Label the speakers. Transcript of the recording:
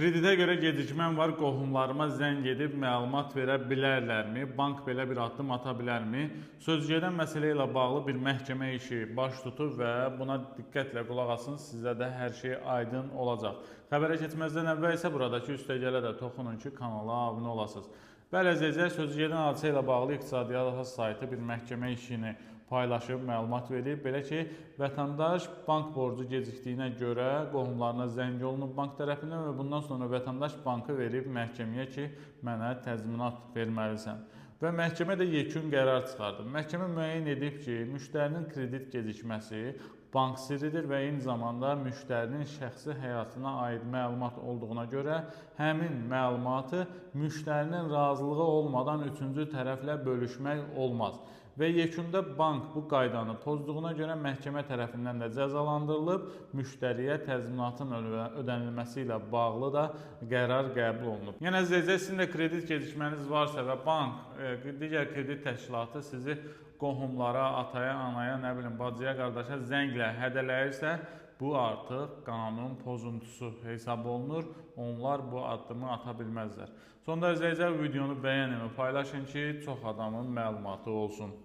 Speaker 1: Kreditə görə gecikməm var, qohumlarıma zəng edib məlumat verə bilərlərmi? Bank belə bir addım ata bilərmi? Sözügedən məsələ ilə bağlı bir məhkəmə işi baş tutub və buna diqqətlə qulaq asın, sizə də hər şey aydın olacaq. Xəbərə keçməzdən əvvəl isə buradakı üstəgələ də toxunun ki, kanala abunə olasınız. Bəli, əzizlər, sözügedən hadisə ilə bağlı İqtisadiyyat saytı bir məhkəmə işini paylaşıb, məlumat verib. Belə ki, vətəndaş bank borcu gecikdiyinə görə qohumlarına zəng olunub bank tərəfindən və bundan sonra vətəndaş bankı verib məhkəməyə ki, mənə təzminat verməlisən. Və məhkəmə də yekun qərar çıxardı. Məhkəmə müəyyən edib ki, müştərinin kredit gecikməsi bank sirridir və eyni zamanda müştərinin şəxsi həyatına aid məlumat olduğuna görə həmin məlumatı müştərinin razılığı olmadan üçüncü tərəflə bölüşmək olmaz. Və yekunda bank bu qaydanı pozduğuna görə məhkəmə tərəfindən də cəzalandırılıb, müştəriyə təzminatın ödənilməsi ilə bağlı da qərar qəbul olunub. Yəni əzizlər, sizin də kredit gecikməniz varsa və bank, digər kredit təşkilatı sizi qohumlara, ataya, anaya, nə bilim, bacıya, qardaşa zənglə hədələyirsə, bu artıq qanun pozuntusu hesab olunur. Onlar bu addımı ata bilməzlər. Sonda izləyicilər, videonu bəyənin və paylaşın ki, çox adamın məlumatı olsun.